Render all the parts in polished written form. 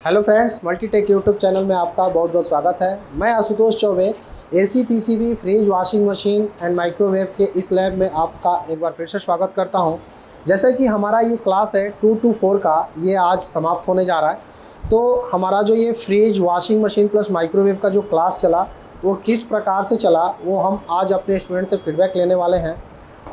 Hello friends, Multitech YouTube channel में आपका बहुत बहुत स्वागत है। मैं Ashutosh Choubey AC PCB fridge washing machine and microwave के इस लैब में आपका एक बार फिर से स्वागत करता हूं। जैसे कि हमारा ये क्लास है 2 to 4 का, ये आज समाप्त होने जा रहा है। तो हमारा जो ये fridge washing machine plus microwave का जो क्लास चला वो किस प्रकार से चला वो हम आज अपने स्टूडेंट से फीडबैक लेने वाले हैं।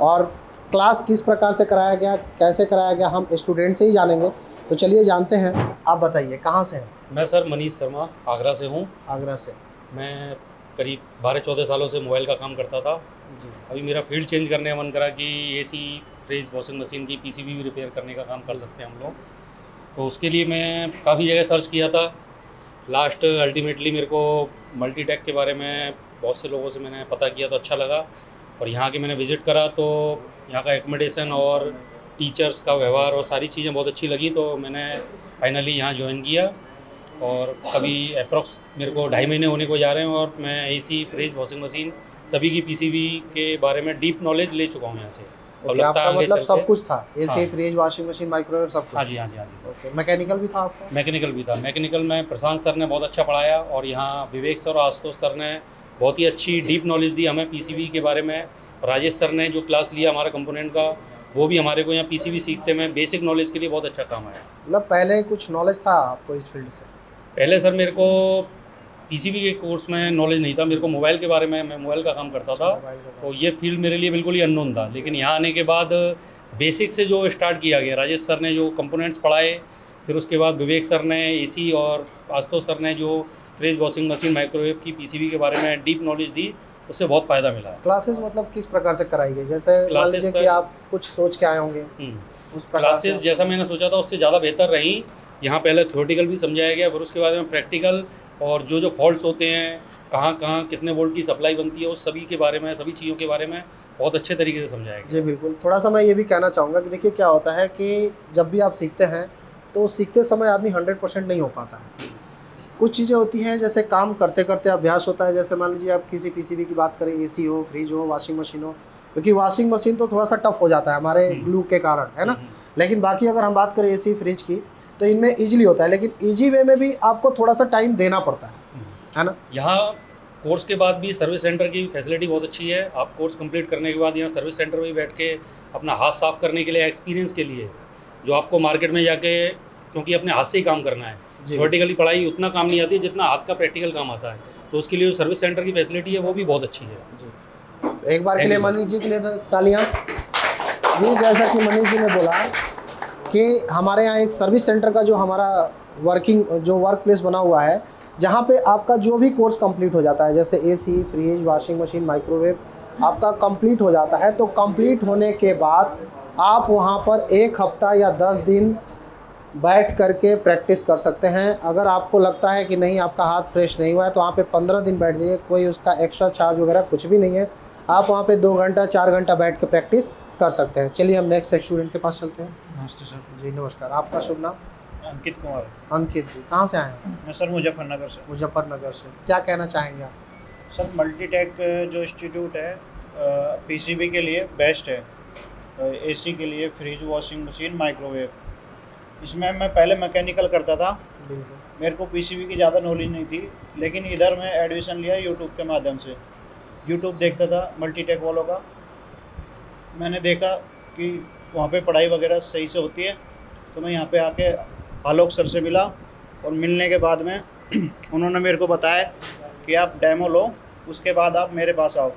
और क्लास किस प्रकार से कराया गया, कैसे कराया गया, हम स्टूडेंट से ही जानेंगे। तो चलिए जानते हैं। आप बताइए कहाँ से हैं? मैं सर मनीष शर्मा आगरा से हूँ। आगरा से। मैं करीब 12-14 सालों से मोबाइल का काम करता था। जी। अभी मेरा फील्ड चेंज करने का मन करा कि एसी फ्रिज वॉशिंग मशीन की पीसीबी भी रिपेयर करने का काम कर सकते हैं हम लोग। तो उसके लिए मैं काफ़ी जगह सर्च किया था। लास्ट अल्टीमेटली मेरे को मल्टीटेक के बारे में बहुत से लोगों से मैंने पता किया तो अच्छा लगा, और यहाँ के मैंने विज़िट करा तो यहाँ का एकोमोडेशन और टीचर्स का व्यवहार और सारी चीज़ें बहुत अच्छी लगी। तो मैंने फाइनली यहाँ ज्वाइन किया और कभी अप्रॉक्स मेरे को 2.5 महीने होने को जा रहे हैं, और मैं एसी फ्रिज वॉशिंग मशीन सभी की पीसीबी के बारे में डीप नॉलेज ले चुका हूँ यहाँ से। और लगता है आपका मतलब सब कुछ था, एसी हाँ। फ्रिज वॉशिंग मशीन माइक्रोवेव सब कुछ? हाँ जी, हाँ जी, हाँ जी। ओके, मैकेनिकल भी था आपका? मैकेनिकल भी था। मैकेनिकल में प्रशांत सर ने बहुत अच्छा पढ़ाया, और यहाँ विवेक सर और आशुतोष सर ने बहुत ही अच्छी डीप नॉलेज दी हमें पीसीबी के बारे में। राजेश सर ने जो क्लास लिया हमारा कंपोनेंट का, वो भी हमारे को यहाँ पीसीबी सीखते में बेसिक नॉलेज के लिए बहुत अच्छा काम आया। मतलब पहले कुछ नॉलेज था आपको इस फील्ड से? पहले सर मेरे को पीसीबी के कोर्स में नॉलेज नहीं था। मेरे को मोबाइल के बारे में, मैं मोबाइल का काम करता था, तो ये फील्ड मेरे लिए बिल्कुल ही अननोन था। लेकिन यहाँ आने के बाद बेसिक से जो स्टार्ट किया गया, राजेश सर ने जो कंपोनेंट्स पढ़ाए, फिर उसके बाद विवेक सर ने एसी और आशुतोष सर ने जो फ्रिज वॉशिंग मशीन माइक्रोवेव की पीसीबी के बारे में डीप नॉलेज दी, उससे बहुत फ़ायदा मिला। क्लासेस मतलब किस प्रकार से कराई गई? जैसे मान लीजिए कि आप कुछ सोच के आए होंगे उस प्रकार क्लासेस जैसा मैंने सोचा था उससे ज़्यादा बेहतर रही। यहाँ पहले थ्योरेटिकल भी समझाया गया, फिर उसके बाद में प्रैक्टिकल और जो फॉल्ट्स होते हैं, कहाँ कहाँ कितने वोल्ट की सप्लाई बनती है, उस सभी के बारे में, सभी चीज़ों के बारे में बहुत अच्छे तरीके से समझाया गया। जी बिल्कुल। थोड़ा सा मैं ये भी कहना चाहूँगा कि देखिए क्या होता है कि जब भी आप सीखते हैं तो सीखते समय आदमी 100% नहीं हो पाता है। कुछ चीज़ें होती हैं जैसे काम करते करते अभ्यास होता है। जैसे मान लीजिए आप किसी पीसीबी की बात करें, एसी हो, फ्रिज हो, वॉशिंग मशीन हो, क्योंकि वॉशिंग मशीन तो थोड़ा सा टफ हो जाता है हमारे ग्लू के कारण, है ना। लेकिन बाकी अगर हम बात करें एसी फ्रिज की तो इनमें ईजिली होता है, लेकिन ईजी वे में भी आपको थोड़ा सा टाइम देना पड़ता है ना। यहाँ कोर्स के बाद भी सर्विस सेंटर की फैसिलिटी बहुत अच्छी है। आप कोर्स कंप्लीट करने के बाद यहाँ सर्विस सेंटर में बैठ के अपना हाथ साफ़ करने के लिए, एक्सपीरियंस के लिए, जो आपको मार्केट में जाके, क्योंकि अपने हाथ से ही काम करना है, थ्योरेटिकली पढ़ाई उतना काम नहीं आती जितना हाथ का प्रैक्टिकल काम आता है, तो उसके लिए जो सर्विस सेंटर की फैसिलिटी है वो भी बहुत अच्छी है। जी, एक बार के लिए मनीष जी के लिए तालियां। जी, जैसा कि मनीष जी ने बोला कि हमारे यहाँ एक सर्विस सेंटर का जो हमारा वर्क प्लेस बना हुआ है, जहाँ पे आपका जो भी कोर्स कंप्लीट हो जाता है, जैसे AC fridge washing machine microwave आपका कंप्लीट हो जाता है, तो कंप्लीट होने के बाद आप वहाँ पर 1 हफ्ता या 10 दिन बैठ करके प्रैक्टिस कर सकते हैं। अगर आपको लगता है कि नहीं, आपका हाथ फ्रेश नहीं हुआ है, तो वहाँ पे 15 दिन बैठ जाइए। कोई उसका एक्स्ट्रा चार्ज वगैरह कुछ भी नहीं है। आप वहाँ पे 2 घंटा 4 घंटा बैठ के प्रैक्टिस कर सकते हैं। चलिए हम नेक्स्ट स्टूडेंट के पास चलते हैं। नमस्ते सर। जी नमस्कार, आपका शुभ नाम? अंकित कुमार। अंकित जी, कहाँ से आए हैं? मैं सर मुजफ्फरनगर से। मुजफ्फरनगर से। क्या कहना चाहेंगे आप? सर मल्टीटेक जो इंस्टीट्यूट है पीसीबी के लिए बेस्ट है, एसी के लिए, फ्रिज वॉशिंग मशीन माइक्रोवेव। इसमें मैं पहले मैकेनिकल करता था, मेरे को पीसीबी की ज़्यादा नॉलेज नहीं थी, लेकिन इधर मैं एडमिशन लिया यूट्यूब के माध्यम से। यूट्यूब देखता था मल्टीटेक वालों का, मैंने देखा कि वहाँ पे पढ़ाई वगैरह सही से होती है, तो मैं यहाँ पे आके आलोक सर से मिला, और मिलने के बाद में उन्होंने मेरे को बताया कि आप डेमो लो, उसके बाद आप मेरे पास आओ।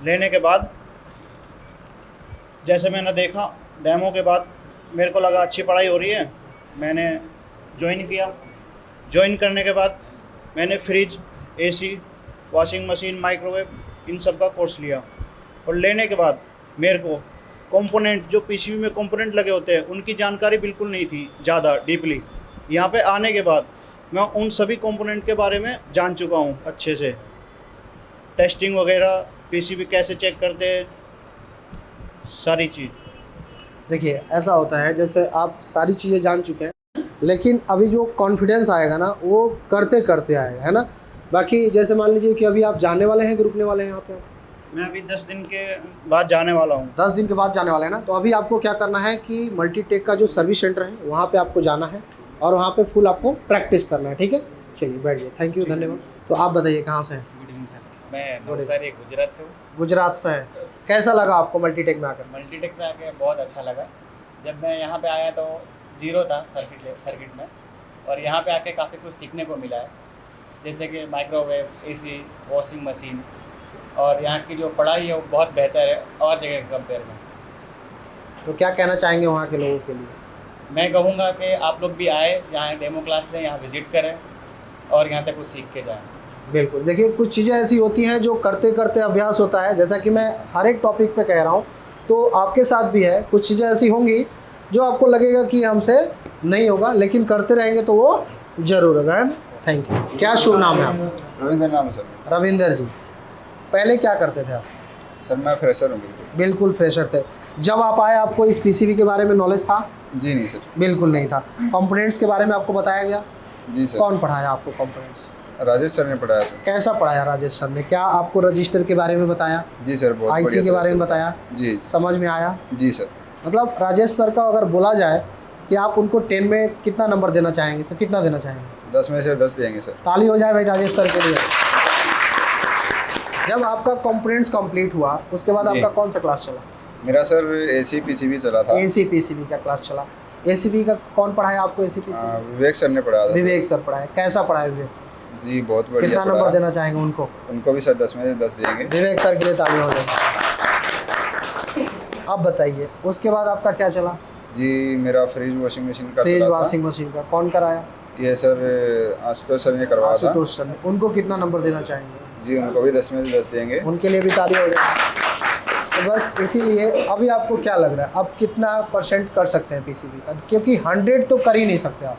लेने के बाद जैसे मैंने देखा, डेमो के बाद मेरे को लगा अच्छी पढ़ाई हो रही है, मैंने ज्वाइन किया। ज्वाइन करने के बाद मैंने fridge, AC, washing machine, microwave इन सब का कोर्स लिया, और लेने के बाद मेरे को कंपोनेंट, जो पीसीबी में कंपोनेंट लगे होते हैं, उनकी जानकारी बिल्कुल नहीं थी ज़्यादा डीपली। यहाँ पे आने के बाद मैं उन सभी कंपोनेंट के बारे में जान चुका हूँ अच्छे से। टेस्टिंग वगैरह, पीसीबी कैसे चेक करते हैं, सारी चीज़। देखिए ऐसा होता है, जैसे आप सारी चीज़ें जान चुके हैं, लेकिन अभी जो कॉन्फिडेंस आएगा ना, वो करते करते आएगा, है ना। बाकी जैसे मान लीजिए कि अभी आप जाने वाले हैं, रुकने वाले हैं यहाँ पे? मैं अभी 10 दिन के बाद जाने वाला हूँ। 10 दिन के बाद जाने वाले हैं ना। तो अभी आपको क्या करना है कि मल्टीटेक का जो सर्विस सेंटर है वहाँ पे आपको जाना है, और वहाँ पे फुल आपको प्रैक्टिस करना है, ठीक है। चलिए बैठिए, थैंक यू, धन्यवाद। तो आप बताइए कहाँ से हैं? गुड इवनिंग सर, मैं नवसारी गुजरात से हूँ। गुजरात से है। कैसा लगा आपको मल्टीटेक में आकर? मल्टीटेक में आके बहुत अच्छा लगा। जब मैं यहाँ पे आया तो ज़ीरो था सर्किट में, और यहाँ पे आके काफ़ी कुछ सीखने को मिला है, जैसे कि माइक्रोवेव, एसी, वॉशिंग मशीन, और यहाँ की जो पढ़ाई है वो बहुत बेहतर है और जगह के कंपेयर में। तो क्या कहना चाहेंगे वहाँ के लोगों के लिए? मैं कहूँगा कि आप लोग भी आए, यहाँ डेमो क्लास लें, यहाँ विज़िट करें और यहाँ से कुछ सीख के जाएँ। बिल्कुल, देखिए कुछ चीज़ें ऐसी होती हैं जो करते करते अभ्यास होता है, जैसा कि मैं हर एक टॉपिक पे कह रहा हूँ, तो आपके साथ भी है। कुछ चीज़ें ऐसी होंगी जो आपको लगेगा कि हमसे नहीं होगा, लेकिन करते रहेंगे तो वो ज़रूर होगा, है ना। Thank you. क्या शुभ नाम है आपका? रविंद्र नाम है सर। रविंदर जी, पहले क्या करते थे आप? सर मैं फ्रेशर हूँ। बिल्कुल फ्रेशर थे। जब आप आए आपको इस पीसीबी के बारे में नॉलेज था? जी नहीं सर। बिल्कुल नहीं था। कंपोनेंट्स के बारे में आपको बताया गया? जी सर। कौन पढ़ाया आपको कंपोनेंट्स? राजेश सर ने पढ़ाया सर। कैसा पढ़ाया राजेश सर ने? क्या आपको रजिस्टर के बारे में बताया? जी सर, बहुत आईसी बढ़िया के बारे में सर। बताया? जी समझ में आया? जी सर। मतलब राजेश सर का अगर बोला जाए कि आप उनको 10 में कितना नंबर देना चाहेंगे तो कितना देना चाहेंगे? 10 में से 10 देंगे सर। ताली हो जाए भाई राजेश सर के लिए। जब आपका कंपोनेंट्स कंप्लीट हुआ उसके बाद जी। आपका कौन सा क्लास चला? मेरा सर एसी पीसीबी चला था। एसी पीसीबी का क्लास चला। एसीबी का कौन पढ़ाया आपको? एसी पीसीबी विवेक सर ने पढ़ाया था। विवेक सर पढ़ाया। कैसा पढ़ाया विवेक सर? जी बहुत बढ़िया कितना नंबर पढ़ाया। देना चाहेंगे उनको? उनको भी सर 10 में से 10 देंगे। विवेक सर के लिए ताली हो जाए। अब बताइए उसके बाद आपका क्या चला? जी मेरा फ्रिज वॉशिंग मशीन का फ्रिज चला था। वॉशिंग मशीन का कौन कराया? ये सर आशुतोष सर ने करवाया था। आशुतोष सर ने। उनको कितना नंबर देना चाहेंगे? जी उनको भी 10 में से 10 देंगे। उनके लिए भी ताली हो जाए। तो बस इसीलिए अभी आपको क्या लग रहा है अब कितना % कर सकते हैं पीसीबी का? क्योंकि 100 तो कर ही नहीं सकते आप,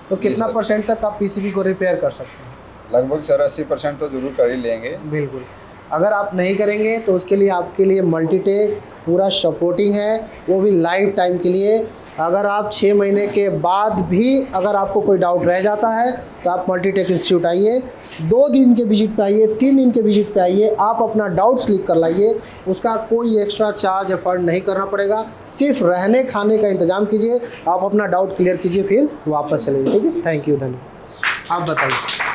तो कितना सर। % तक आप पीसीबी को रिपेयर कर सकते हैं? लगभग सर 80% तो जरूर कर ही लेंगे। बिल्कुल। अगर आप नहीं करेंगे तो उसके लिए आपके लिए मल्टीटेक पूरा सपोर्टिंग है, वो भी लाइफ टाइम के लिए। अगर आप 6 महीने के बाद भी अगर आपको कोई डाउट रह जाता है तो आप मल्टीटेक इंस्टीट्यूट आइए, 2 दिन के विजिट पे आइए, 3 दिन के विजिट पे आइए, आप अपना डाउट्स लिख कर लाइए। उसका कोई एक्स्ट्रा चार्ज एफर्ट नहीं करना पड़ेगा, सिर्फ रहने खाने का इंतजाम कीजिए, आप अपना डाउट क्लियर कीजिए, फिर वापस चले जाइए, ठीक है। थैंक यू, धन्यवाद। आप बताइए।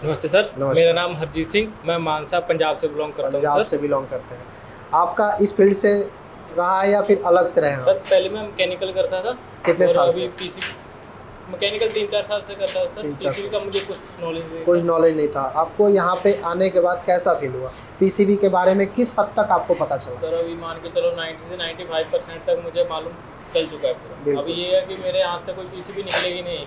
नमस्ते सर, नमस्ते। मेरा नाम हरजीत सिंह, मैं मानसा पंजाब से बिलोंग करता पंजाब हूँ से बिलोंग करते हैं। आपका इस फील्ड से रहा है या फिर अलग से रहे हैं? सर पहले मैं मैकेनिकल करता था। कितने और साल अभी से? पीसीबी मैकेनिकल 3-4 साल से करता था सर। 3-4 पीसीबी का मुझे कुछ नॉलेज नहीं कोई सर। नॉलेज नहीं था आपको। यहाँ पे आने के बाद कैसा फील हुआ? पीसीबी के बारे में किस हद तक आपको पता चला? सर अभी मान के चलो 90 से 95% तक मुझे मालूम चल चुका है पूरा। बिल्कुल। अभी ये है कि मेरे हाथ से कोई पीसीबी निकलेगी नहीं।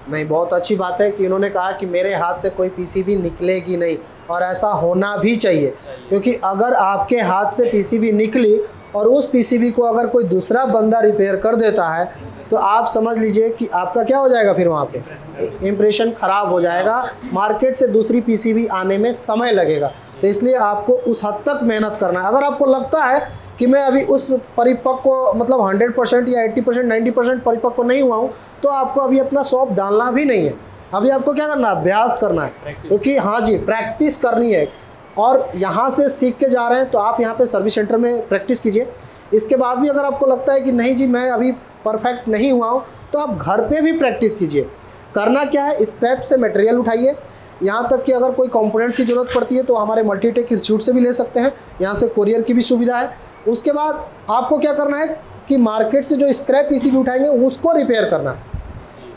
नहीं, बहुत अच्छी बात है कि उन्होंने कहा कि मेरे हाथ से कोई पीसीबी निकलेगी नहीं, और ऐसा होना भी चाहिए, क्योंकि अगर आपके हाथ से पीसीबी निकली और उस पीसीबी को अगर कोई दूसरा बंदा रिपेयर कर देता है तो आप समझ लीजिए कि आपका क्या हो जाएगा, फिर वहाँ पे इम्प्रेशन ख़राब हो जाएगा, मार्केट से दूसरी पीसीबी आने में समय लगेगा। तो इसलिए आपको उस हद तक मेहनत करना है। अगर आपको लगता है कि मैं अभी उस परिपक्व मतलब 100% या 80% 90% परिपक्व नहीं हुआ हूँ, तो आपको अभी अपना शॉप डालना भी नहीं है। अभी आपको क्या करना है? अभ्यास करना है, क्योंकि हाँ जी प्रैक्टिस करनी है। और यहाँ से सीख के जा रहे हैं तो आप यहाँ पे सर्विस सेंटर में प्रैक्टिस कीजिए। इसके बाद भी अगर आपको लगता है कि नहीं जी मैं अभी परफेक्ट नहीं हुआ हूँ, तो आप घर पे भी प्रैक्टिस कीजिए। करना क्या है, स्क्रैप से मटेरियल उठाइए। यहाँ तक कि अगर कोई कंपोनेंट्स की ज़रूरत पड़ती है तो हमारे मल्टीटेक इंस्टीट्यूट से भी ले सकते हैं, यहाँ से कोरियर की भी सुविधा है। उसके बाद आपको क्या करना है कि मार्केट से जो स्क्रैप पीसीबी उठाएंगे उसको रिपेयर करना है।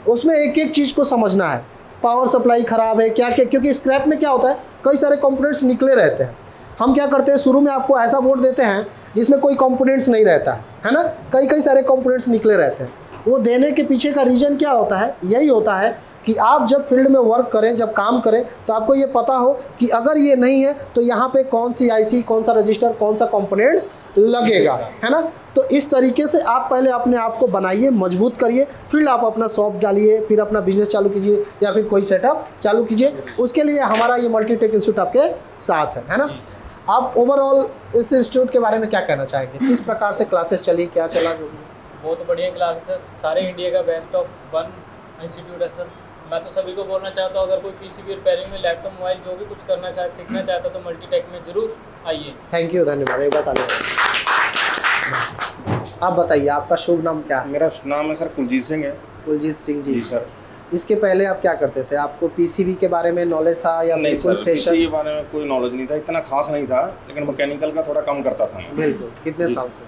उसमें एक एक चीज़ को समझना है, पावर सप्लाई ख़राब है क्या क्या, क्योंकि स्क्रैप में क्या होता है कई सारे कंपोनेंट्स निकले रहते हैं। हम क्या करते हैं, शुरू में आपको ऐसा बोर्ड देते हैं जिसमें कोई कंपोनेंट्स नहीं रहता है ना, कई सारे कंपोनेंट्स निकले रहते हैं। वो देने के पीछे का रीज़न क्या होता है? यही होता है कि आप जब फील्ड में वर्क करें, जब काम करें, तो आपको ये पता हो कि अगर ये नहीं है तो यहाँ पे कौन सी आईसी, कौन सा रजिस्टर, कौन सा कंपोनेंट्स लगेगा, है ना। तो इस तरीके से आप पहले अपने आप को बनाइए, मजबूत करिए, फिर आप अपना शॉप डालिए, फिर अपना बिजनेस चालू कीजिए या फिर कोई सेटअप चालू कीजिए। उसके लिए हमारा ये मल्टीटेक इंस्टीट्यूट आपके साथ है ना। आप ओवरऑल इस इंस्टीट्यूट के बारे में क्या कहना चाहेंगे? किस प्रकार से क्लासेस चली, क्या चला? बहुत बढ़िया क्लासेस है, सारे इंडिया का बेस्ट ऑफ 1 इंस्टीट्यूट है सर। मैं तो सभी को बोलना चाहता हूँ, अगर कोई पीसीबी रिपेयरिंग में, लैपटॉप, मोबाइल जो भी कुछ करना चाहे, सीखना चाहता तो मल्टीटेक में ज़रूर आइए। थैंक यू, धन्यवाद। एक बात आप बताइए आपका शुभ नाम क्या है? मेरा नाम है सर कुलजीत सिंह है। कुलजीत सिंह जी। जी सर। इसके पहले आप क्या करते थे? आपको पीसीबी के बारे में नॉलेज था या नहीं बिल्कुल सर, फ्रेशर? किसी के बारे में कोई नॉलेज नहीं था, इतना खास नहीं था, लेकिन मैकेनिकल का थोड़ा कम करता था मैं। बिल्कुल। कितने जी साल सर। से?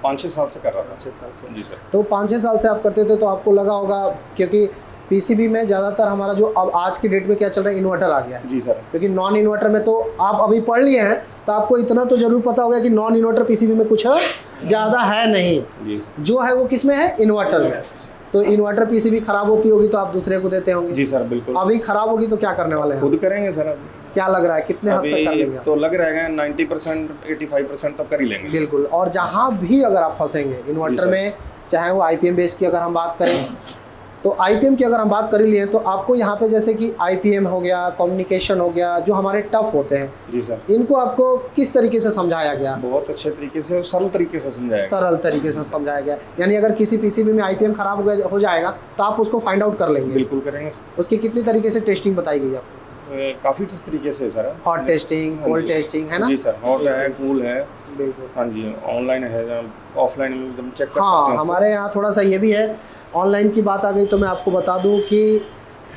5-6 साल से कर रहा था। 6 साल से। जी सर। तो 5-6 साल से आप करते थे तो आपको लगा होगा, क्योंकि पीसीबी में ज़्यादातर हमारा जो अब आज की डेट में क्या चल रहा है, इन्वर्टर आ गया है। जी सर। क्योंकि नॉन इन्वर्टर में तो आप अभी पढ़ लिए हैं तो आपको इतना तो जरूर पता होगा कि नॉन इन्वर्टर पीसीबी में कुछ ज़्यादा है नहीं, जी सर। जो है वो किस में है, इन्वर्टर में। तो इन्वर्टर पीसीबी खराब होती होगी तो आप दूसरे को देते होंगे। जी सर बिल्कुल। अभी खराब होगी तो क्या करने वाले हैं? खुद करेंगे सर। क्या लग रहा है कितने हद तक कर अभी लेंगे आप? तो लग रहेगा 90% 85% तो कर ही लेंगे। बिल्कुल। और जहाँ भी अगर आप फंसेंगे इन्वर्टर सर। में, चाहे वो आईपीएम बेस की अगर हम बात करें, तो आईपीएम की अगर हम बात कर ही लिए तो आपको यहाँ पे जैसे कि आईपीएम हो गया, कम्युनिकेशन हो गया, जो हमारे टफ होते हैं, जी सर। इनको आपको किस तरीके से समझाया गया? बहुत अच्छे तरीके से और सरल तरीके से समझाया गया। सरल तरीके से समझाया गया। यानी अगर किसी पीसीबी में आईपीएम खराब हो जाएगा तो आप उसको फाइंड आउट कर लेंगे। बिल्कुल करेंगे सर। उसकी कितनी तरीके से टेस्टिंग बताई गई आपको? काफ़ी तरीके से सर। हॉट टेस्टिंग, हाँ कोल्ड जी। टेस्टिंग, है ना? जी सर। हॉट है, कूल है। बिल्कुल। हाँ जी, ऑनलाइन है, ऑफलाइन में एकदम चेक कर सकते हाँ, हैं। हमारे यहाँ थोड़ा सा ये भी है। ऑनलाइन की बात आ गई तो मैं आपको बता दूं कि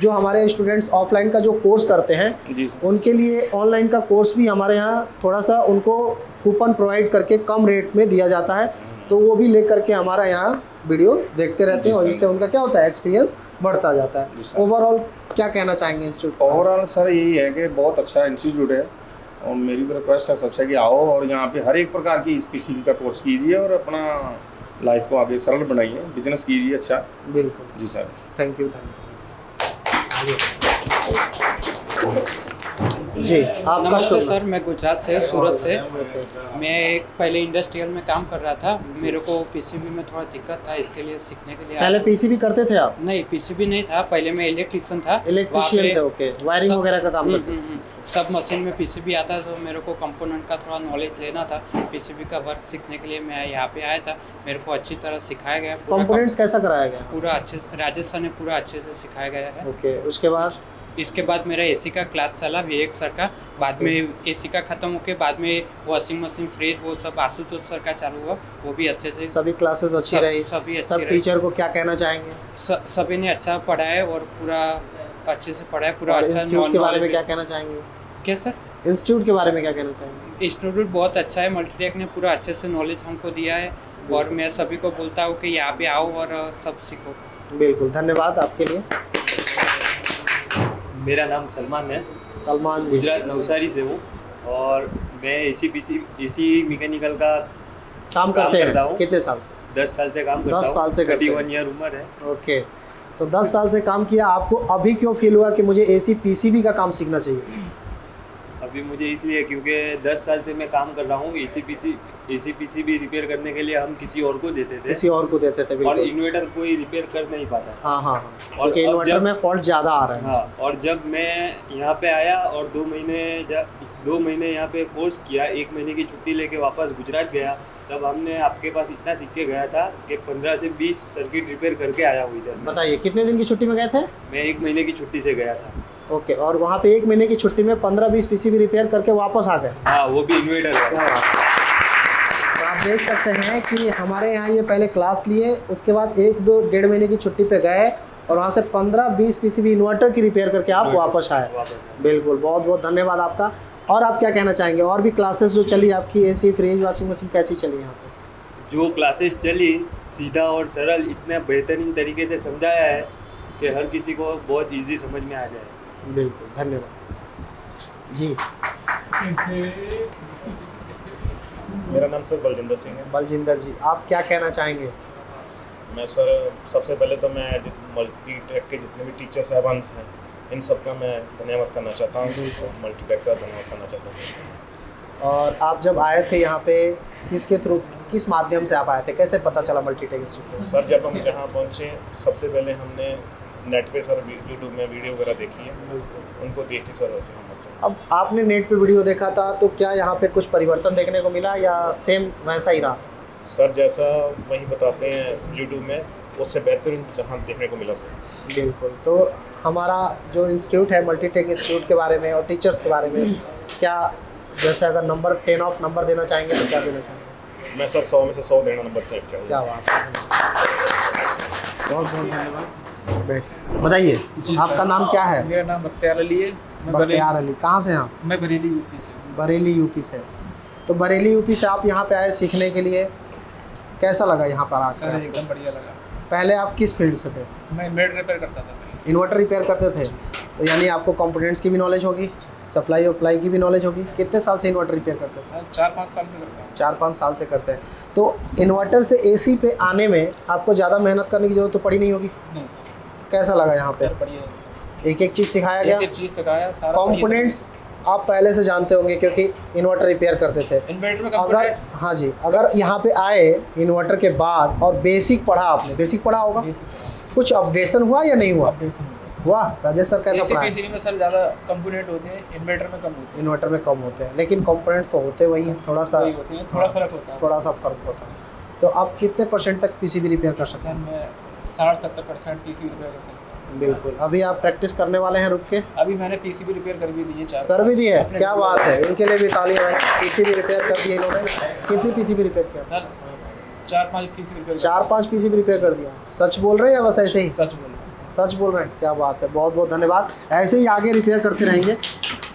जो हमारे स्टूडेंट्स ऑफलाइन का जो कोर्स करते हैं, जी सर। उनके लिए ऑनलाइन का कोर्स भी हमारे यहाँ थोड़ा सा उनको कूपन प्रोवाइड करके कम रेट में दिया जाता है, तो वो भी लेकर के हमारा यहाँ वीडियो देखते रहते हैं और जिससे उनका क्या होता है, एक्सपीरियंस बढ़ता जाता है। ओवरऑल क्या कहना चाहेंगे इंस्टीट्यूट? ओवरऑल सर यही है कि बहुत अच्छा इंस्टीट्यूट है और मेरी तो रिक्वेस्ट है सबसे कि आओ और यहाँ पे हर एक प्रकार की इस पीसीबी का कोर्स कीजिए और अपना लाइफ को आगे सरल बनाइए, बिजनेस कीजिए अच्छा। बिल्कुल जी सर। Thank you. जी आपका नमस्ते शुभ सर, मैं गुजरात से, सूरत से। नाम? मैं एक पहले इंडस्ट्रियल में काम कर रहा था। मेरे को पीसीबी में थोड़ा दिक्कत था, इसके लिए सीखने के लिए पहले आया। पीसीबी करते थे आप? नहीं, पीसीबी नहीं था, पहले मैं इलेक्ट्रिशियन था। इलेक्ट्रिशियन थे? ओके। वायरिंग सब- वगैरह का काम करते थे? सब मशीन में पीसीबी आता तो मेरे को कंपोनेंट का थोड़ा नॉलेज लेना था। पीसीबी का वर्क सीखने के लिए मैं यहाँ पे आया था। मेरे को अच्छी तरह सिखाया गया। कंपोनेंट्स कैसा कराया गया? पूरा अच्छे से राजेश सर ने पूरा अच्छे से सिखाया गया है। ओके। उसके बाद इसके बाद मेरा एसी का क्लास चला विवेक सर का। बाद में एसी का ख़त्म होके बाद में वॉशिंग मशीन, फ्रिज, वो सब आशुतोष सर का चालू हुआ। वो भी अच्छे से सभी क्लासेस अच्छी रही? सभी अच्छी सब रही। टीचर को क्या कहना चाहेंगे? सभी ने अच्छा पढ़ाया और पूरा अच्छे से पढ़ाया, पूरा और अच्छा। इंस्टीट्यूट के बारे में क्या कहना चाहेंगे? क्या सर? इंस्टीट्यूट के बारे में क्या कहना चाहेंगे? इंस्टीट्यूट बहुत अच्छा है। मल्टीटेक ने पूरा अच्छे से नॉलेज हमको दिया है और मैं सभी को बोलता हूँ कि यहाँ पे आओ और सब सीखो। बिल्कुल, धन्यवाद आपके लिए। मेरा नाम सलमान है, सलमान जी, गुजरात नवसारी से हूँ और मैं एसी मैकेनिकल का काम करते करता हैं हूँ। कितने साल से? 10 साल से काम करता हूँ। 10 साल से करते हैं। 31 ईयर उम्र है। ओके। तो 10 साल से काम किया, आपको अभी क्यों फील हुआ कि मुझे एसी पीसीबी का काम सीखना चाहिए? अभी मुझे इसलिए क्योंकि 10 साल से मैं काम कर रहा हूँ। एसी पीसीबी रिपेयर करने के लिए हम किसी और को देते थे किसी और को देते थे? और बिल्कुल। इन्वर्टर कोई रिपेयर कर नहीं पाता था। हाँ हाँ हाँ। और क्योंकि अब इन्वर्टर जब- में फॉल्ट ज़्यादा आ रहा है। हाँ, और जब मैं यहाँ पे आया और 2 महीने यहाँ पे कोर्स किया, 1 महीने की छुट्टी लेके वापस गुजरात गया, तब हमने आपके पास इतना सीख के गया था कि 15 से 20 सर्किट रिपेयर करके आया हूँ इधर। बताइए कितने दिन की छुट्टी में गए थे? मैं 1 महीने की छुट्टी से गया था। ओके। और वहाँ पे 1 महीने की छुट्टी में 15-20 पीसीबी रिपेयर करके वापस आ गए? हाँ, वो भी इन्वर्टर है। तो आप देख सकते हैं कि हमारे यहाँ ये पहले क्लास लिए, उसके बाद 1-2-1.5 महीने की छुट्टी पे गए और वहाँ से 15-20 पीसीबी इन्वर्टर की रिपेयर करके आप वापस आए। बिल्कुल, बहुत बहुत धन्यवाद आपका। और आप क्या कहना चाहेंगे? और भी क्लासेस जो चली आपकी, एसी, फ्रिज, वॉशिंग मशीन कैसी चली यहाँ पे? जो क्लासेस चली, सीधा और सरल इतना बेहतरीन तरीके से समझाया है कि हर किसी को बहुत इजी समझ में आ जाए। बिल्कुल, धन्यवाद जी। मेरा नाम सर बलजिंदर सिंह है। बलजिंदर जी, आप क्या कहना चाहेंगे? मैं सर सबसे पहले तो मैं मल्टीटेक के जितने भी टीचर साहबान हैं, इन सब का मैं धन्यवाद करना चाहता हूँ। मल्टीटेक का धन्यवाद करना चाहता हूँ सर। और आप जब आए थे यहाँ पे किसके थ्रू, किस माध्यम से आप आए थे? कैसे पता चला मल्टीटेक इंस्टीट्यूट? सर जब हम जहाँ पहुँचे, सबसे पहले हमने नेट पे सर यूट्यूब में वीडियो वगैरह देखी है, उनको देख के सर जहाँ पहुँचे। अब आपने नेट पे वीडियो देखा था तो क्या यहाँ पे कुछ परिवर्तन देखने को मिला या सेम वैसा ही रहा? सर जैसा वही बताते हैं यूट्यूब में, उससे बेहतरीन जहाँ देखने को मिला सर। बिल्कुल। तो हमारा जो इंस्टीट्यूट है मल्टीटेक इंस्टीट्यूट के बारे में और टीचर्स के बारे में क्या, जैसे अगर नंबर 10 ऑफ नंबर देना चाहेंगे तो क्या देना चाहेंगे? मैं सर 100 में से 100 देना नंबर चेक चाहूँगा। क्या बात है, बहुत बहुत धन्यवाद। बताइए आपका नाम क्या है? मेरा नाम बख्तियार अली है। बख्तियार अली, कहाँ से हैं आप? मैं बरेली यूपी से। बरेली यूपी से। तो बरेली यूपी से आप यहाँ पे आए सीखने के लिए, कैसा लगा यहाँ पर सर आकर? एकदम बढ़िया लगा। पहले आप किस फील्ड से थे? मैं इन्वर्टर रिपेयर करता था पहले। इन्वर्टर रिपेयर करते थे, तो यानी आपको कंपोनेंट्स की भी नॉलेज होगी, सप्लाई और अप्लाई की भी नॉलेज होगी। कितने साल से इन्वर्टर रिपेयर करते थे? सर 4-5 साल से करता हूँ। 4-5 साल से करते हैं। तो इन्वर्टर से एसी पे आने में आपको ज़्यादा मेहनत करने की जरूरत तो पड़ी नहीं होगी। नहीं सर, कैसा लगा यहाँ पे? सर बढ़िया। एक एक चीज़ सिखाया गया, एक चीज़ सिखाया, सारा कंपोनेंट्स आप पहले से जानते होंगे क्योंकि इन्वर्टर रिपेयर करते थे। इन्वर्टर में अगर कंपोनेंट। हाँ जी, अगर यहाँ पे आए इन्वर्टर के बाद और बेसिक पढ़ा, आपने बेसिक पढ़ा होगा, कुछ अपडेशन हुआ या नहीं हुआ? हुआ। राजेश सर कैसा पढ़ा? पीसीबी में सर ज़्यादा कंपोनेंट होते हैं, इन्वर्टर में कम होते हैं। इन्वर्टर में कम होते हैं, लेकिन कंपोनेंट्स तो होते वही हैं, थोड़ा सा वही होते हैं, थोड़ा फर्क होता है। थोड़ा सा फर्क होता है। तो आप कितने % तक पीसीबी रिपेयर कर सकते सर हैं? मैं 60-70% पीसीबी रिपेयर कर सकता हूँ। बिल्कुल। अभी आप प्रैक्टिस करने वाले हैं रुक के? अभी मैंने पीसीबी रिपेयर कर भी दी है 4। कर भी दी है, अपने क्या बात है, इनके लिए भी तालियां हैं। पीसीबी रिपेयर कर दिए इन्होंने। कितनी पीसीबी रिपेयर किया? Sir 4-5 PCB repair. 4-5 PCB repair कर दिया। सच बोल रहे हैं या बस ऐसे ही? सच बोल रहा हूँ। सच बोल रहे हैं, क्या बात है, बहुत बहुत धन्यवाद। ऐसे ही आगे रिपेयर करते रहेंगे।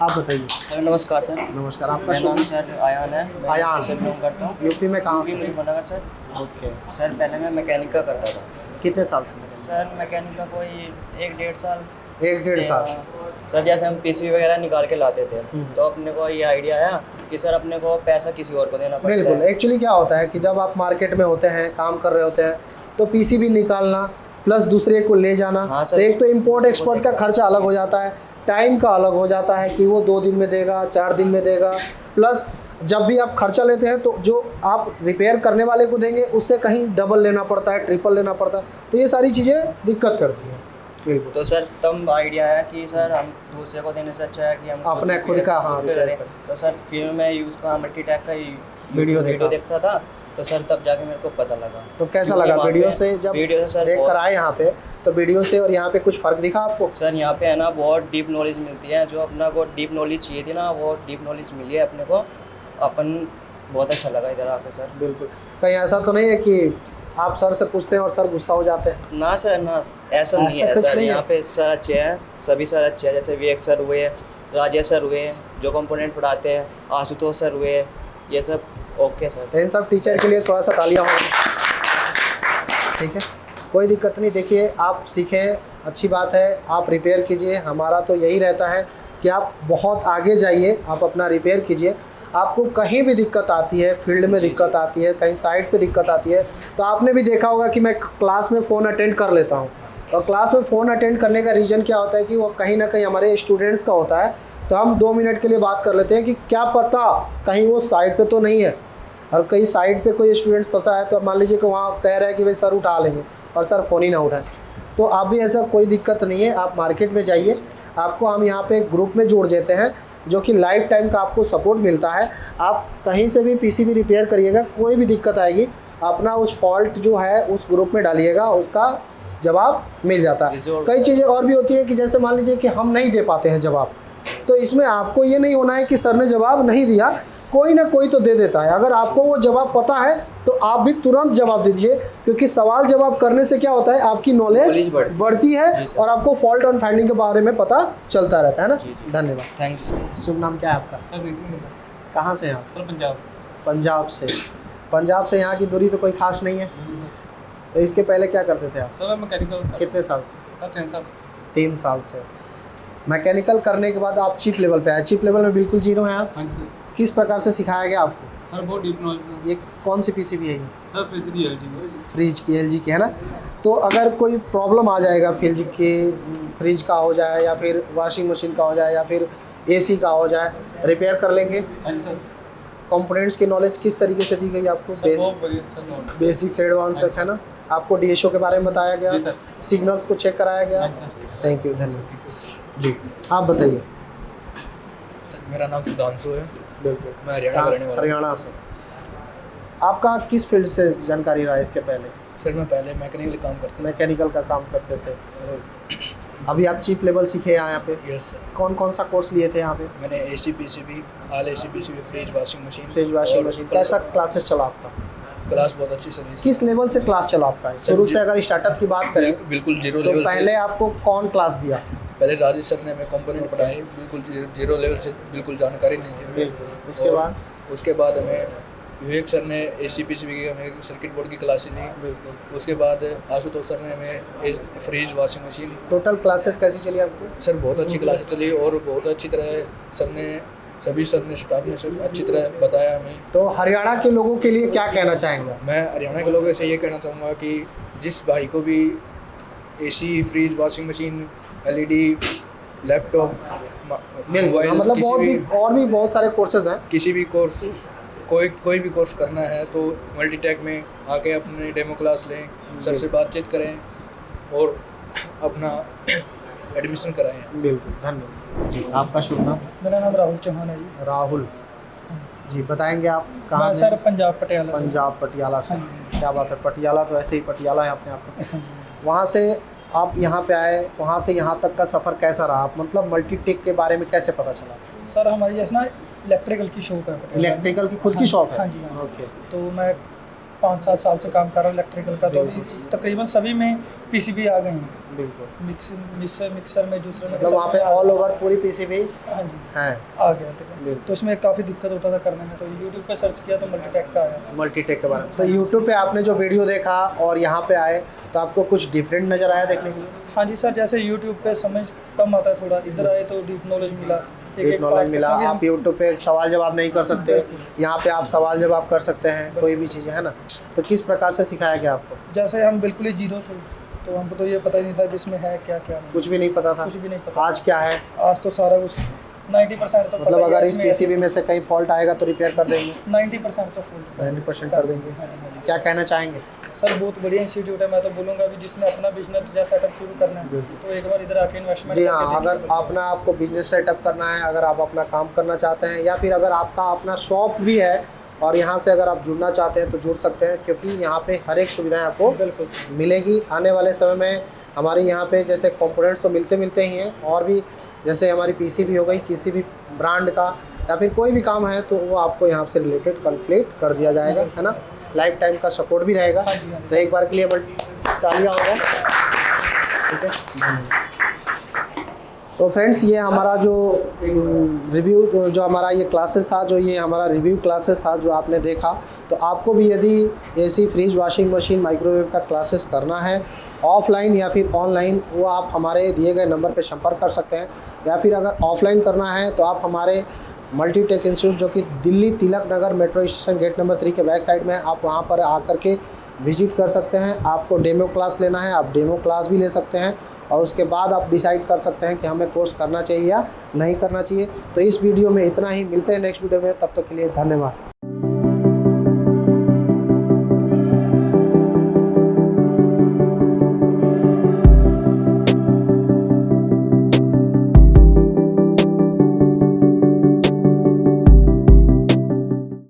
आप बताइए। सर नमस्कार सर। नमस्कार, आपका मेरा शुभ नाम सर आयान है। मैं आयान। से बिलोंग करता हूँ। यूपी में कहाँ से? मुजफ्फरनगर सर। ओके। सर पहले मैं मैकेनिक का करता था। कितने साल से? सर मैकेनिक का कोई 1-1.5 साल। 1-1.5 साल। सर जैसे हम पीसीबी वगैरह निकाल के लाते थे तो अपने को ये आइडिया आया कि सर अपने को पैसा किसी और को देना पड़ता है। बिल्कुल। एक्चुअली क्या होता है कि जब आप मार्केट में होते हैं, काम कर रहे होते हैं, तो पीसीबी निकालना प्लस दूसरे को ले जाना, हाँ तो एक तो इम्पोर्ट एक्सपोर्ट का खर्चा अलग हो जाता है, टाइम का अलग हो जाता है कि वो 2 दिन में देगा, 4 दिन में देगा, प्लस जब भी आप खर्चा लेते हैं तो जो आप रिपेयर करने वाले को देंगे उससे कहीं डबल लेना पड़ता है, ट्रिपल लेना पड़ता है, तो ये सारी चीज़ें दिक्कत करती हैं। बिल्कुल। तो सर तब आइडिया आया कि सर हम दूसरे को देने से अच्छा है कि हम अपने खुद का हाँ करें। तो सर फिर मैं यूज़ का मल्टीटैक का ही वीडियो देखता था, तो सर तब जाके मेरे को पता लगा। तो कैसा लगा वीडियो से? जब वीडियो से सर देख कर आए यहाँ पे, तो वीडियो से और यहाँ पे कुछ फ़र्क दिखा आपको? सर यहाँ पे है ना बहुत डीप नॉलेज मिलती है, जो अपना को डीप नॉलेज चाहिए थी ना वो डीप नॉलेज मिली है अपने को। अपन बहुत अच्छा लगा इधर आके सर। बिल्कुल। कहीं ऐसा तो नहीं है कि आप सर से पूछते हैं और सर गुस्सा हो जाते हैं? ना सर ना, ऐसा नहीं है सर। यहाँ पे सर अच्छे हैं, सभी सर अच्छे हैं। जैसे विवेक सर हुए, राजेश सर हुए जो कंपोनेंट पढ़ाते हैं, आशुतोष सर हुए, ये सब ओके सर। तो इन सब टीचर के लिए थोड़ा सा तालियां होंगी, ठीक है, कोई दिक्कत नहीं। देखिए आप सीखें, अच्छी बात है, आप रिपेयर कीजिए। हमारा तो यही रहता है कि आप बहुत आगे जाइए, आप अपना रिपेयर कीजिए। आपको कहीं भी दिक्कत आती है, फील्ड में दिक्कत आती है, कहीं साइट पे दिक्कत आती है, तो आपने भी देखा होगा कि मैं क्लास में फ़ोन अटेंड कर लेता हूँ, और क्लास में फ़ोन अटेंड करने का रीज़न क्या होता है कि वो कहीं ना कहीं हमारे स्टूडेंट्स का होता है। तो हम 2 मिनट के लिए बात कर लेते हैं कि क्या पता कहीं वो साइट पे तो नहीं है, और कहीं साइट पे कोई स्टूडेंट फंसा है, तो मान लीजिए कि वहाँ कह रहा है कि भाई सर उठा लेंगे और सर फ़ोन ही ना उठाए, तो आप भी ऐसा कोई दिक्कत नहीं है, आप मार्केट में जाइए, आपको हम यहाँ पे ग्रुप में जोड़ देते हैं जो कि लाइफ टाइम का आपको सपोर्ट मिलता है। आप कहीं से भी पीसीबी रिपेयर करिएगा, कोई भी दिक्कत आएगी, अपना उस फॉल्ट जो है उस ग्रुप में डालिएगा, उसका जवाब मिल जाता है। कई चीज़ें और भी होती है कि जैसे मान लीजिए कि हम नहीं दे पाते हैं जवाब, तो इसमें आपको ये नहीं होना है कि सर ने जवाब नहीं दिया, कोई ना कोई तो दे देता है। अगर आपको वो जवाब पता है तो आप भी तुरंत जवाब दे दीजिए, क्योंकि सवाल जवाब करने से क्या होता है, आपकी नॉलेज बढ़ती है और आपको फॉल्ट ऑन फाइंडिंग के बारे में पता चलता रहता है ना। धन्यवाद। Thank you. शुभ नाम क्या है आपका? सर नितिन कहाँ से हैं आप? सर पंजाब। पंजाब से। पंजाब से यहाँ की दूरी तो कोई खास नहीं है, तो इसके पहले क्या करते थे आप? Sir mechanical. कितने साल से? सर 3 साल। 3 साल से। मैकेनिकल करने के बाद आप चीप लेवल पे आए, चीप लेवल में बिल्कुल जीरो हैं आप? हाँ जी सर। किस प्रकार से सिखाया गया आपको? सर बहुत डीप नॉलेज। ये कौन सी पीसीबी है ये? सर फ्रिज की एलजी। फ्रिज की, एलजी की है ना। तो अगर कोई प्रॉब्लम आ जाएगा फ्रिज का हो जाए, या फिर वॉशिंग मशीन का हो जाए, या फिर एसी का हो जाए, रिपेयर कर लेंगे? हाँ जी सर। कंपोनेंट्स की नॉलेज किस तरीके से दी गई आपको? बेसिक से एडवांस तक है ना। आपको डीएसओ के बारे में बताया गया, सिग्नल्स को चेक कराया गया। थैंक यू, धन्यवाद जी। आप बताइए। सर मेरा नाम सुधांशु है। बिल्कुल। मैं हरियाणा का रहने वाला हूं। हरियाणा से। आपका किस फील्ड से जानकारी रहा इसके पहले? सर मैं पहले मैकेनिकल काम करता था। मैकेनिकल का काम करते थे। अभी आप चीप लेवल सीखे हैं यहाँ पे? Yes sir. कौन कौन सा कोर्स लिए थे यहाँ पे? मैंने AC PCB, all AC PCB, fridge washing machine. Fridge washing machine. कैसा क्लासेस चला आपका? क्लास बहुत अच्छी चली। किस लेवल से क्लास चला आपका? शुरू से अगर स्टार्टअप की बात करें बिल्कुल जीरो तो लेवल पहले आपको कौन क्लास दिया? पहले राजेश सर ने हमें कंपोनेंट पढ़ाए, बिल्कुल जीरो लेवल से, बिल्कुल जानकारी नहीं थी हमें। बिल्कुल। उसके और बाद उसके बाद हमें विवेक सर ने AC PCB की हमें सर्किट बोर्ड की क्लासेस ली। बिल्कुल। उसके बाद आशुतोष सर ने हमें fridge washing machine. Total classes कैसी चली आपको? सर बहुत अच्छी क्लासेस चली और बहुत अच्छी तरह सभी सर ने स्टाफ ने सब अच्छी तरह बताया हमें। तो हरियाणा के लोगों के लिए क्या कहना चाहेंगे? मैं हरियाणा के लोगों से ये कहना चाहूँगा कि जिस भाई को भी AC, fridge washing machine, LED, laptop, mobile, मतलब किसी बहुत भी भी और भी बहुत सारे कोर्सेज हैं। किसी भी कोर्स कोई भी कोर्स करना है तो मल्टीटेक में आके अपने डेमो क्लास लें, सर से बातचीत करें और अपना एडमिशन कराएं। बिल्कुल, धन्यवाद जी। आपका शुभ नाम? मेरा नाम राहुल चौहान है जी। राहुल जी, बताएंगे आप कहाँ मैं से? सर पंजाब पटियाला से। पंजाब पटियाला से। क्या बात है, पटियाला तो ऐसे ही पटियाला है अपने आप में। वहाँ से आप यहाँ पे आए, वहाँ से यहाँ तक का सफ़र कैसा रहा? आप मतलब मल्टीटेक के बारे में कैसे पता चला? सर हमारी जैसे ना इलेक्ट्रिकल की शॉप है पटियाला। इलेक्ट्रिकल की खुद की शॉप है? हाँ जी, हाँ। ओके। तो मैं 5-7 साल से काम कर रहा हूँ इलेक्ट्रिकल का। तो अभी तकरीबन सभी में PCB आ गए हैं। बिल्कुल। मिक्सर में, दूसरे में मतलब वहाँ पे ऑल ओवर पूरी PCB हाँ जी है, आ गया था। तो उसमें काफ़ी दिक्कत होता था करने में, तो यूट्यूब पे सर्च किया तो मल्टीटेक का आया। मल्टीटेक के बारे में। तो यूट्यूब पे आपने जो वीडियो देखा और यहाँ पे आए तो आपको कुछ डिफरेंट नज़र आया देखने के लिए? हाँ जी सर, जैसे यूट्यूब पे समझ कम आता है थोड़ा, इधर आए तो डीप नॉलेज मिला। एक नॉलेज मिला। आप यूट्यूब पे सवाल जवाब नहीं कर सकते, यहाँ पे आप सवाल जवाब कर सकते हैं, कोई भी चीज़ है ना। तो किस प्रकार से सिखाया गया आपको? जैसे हम बिल्कुल ही जीरो थे तो हमको तो ये पता ही नहीं था कि इसमें है क्या क्या नहीं। कुछ भी नहीं पता था? कुछ भी नहीं पता। आज क्या है? आज तो सारा कुछ 90% तो पता मतलब ही है। अगर इस PCB में से कहीं फॉल्ट आएगा तो रिपेयर कर देंगे? 90% तो फुल 90% कर देंगे। हाँ जी। क्या कहना चाहेंगे? सर बहुत बढ़िया इंस्टीट्यूट है। मैं तो बोलूँगा अभी जिसने अपना बिजनेस या सेटअप शुरू करना है तो एक बार इधर आके इन्वेस्टमेंट जी हाँ, अगर अपना आपको बिजनेस सेटअप करना है, अगर आप अपना काम करना चाहते हैं या फिर अगर आपका अपना शॉप भी है और यहाँ से अगर आप जुड़ना चाहते हैं तो जुड़ सकते हैं, क्योंकि यहाँ पे हर एक सुविधाएं आपको बिल्कुल मिलेगी। आने वाले समय में हमारे यहाँ पे जैसे कंपोनेंट्स तो मिलते ही हैं, और भी जैसे हमारी PCB हो गई, किसी भी ब्रांड का या फिर कोई भी काम है तो वो आपको यहाँ से रिलेटेड कंप्लीट कर दिया जाएगा, है ना। लाइफ टाइम का सपोर्ट भी रहेगा। तो एक बार के लिए तालियां हो गए, ठीक है। तो फ्रेंड्स, ये हमारा जो रिव्यू, जो हमारा ये क्लासेस था, जो ये हमारा रिव्यू क्लासेस था जो आपने देखा, तो आपको भी यदि AC, fridge, washing machine, microwave का क्लासेस करना है ऑफलाइन या फिर ऑनलाइन, वो आप हमारे दिए गए नंबर पे संपर्क कर सकते हैं। या फिर अगर ऑफलाइन करना है तो आप हमारे मल्टीटेक इंस्टीट्यूट, जो कि Delhi Tilak Nagar metro station gate number 3 के बैक साइड में है, आप वहाँ पर आकर के विजिट कर सकते हैं। आपको डेमो क्लास लेना है, आप डेमो क्लास भी ले सकते हैं और उसके बाद आप डिसाइड कर सकते हैं कि हमें कोर्स करना चाहिए या नहीं करना चाहिए। तो इस वीडियो में इतना ही, मिलते हैं नेक्स्ट वीडियो में, तब तक के लिए धन्यवाद।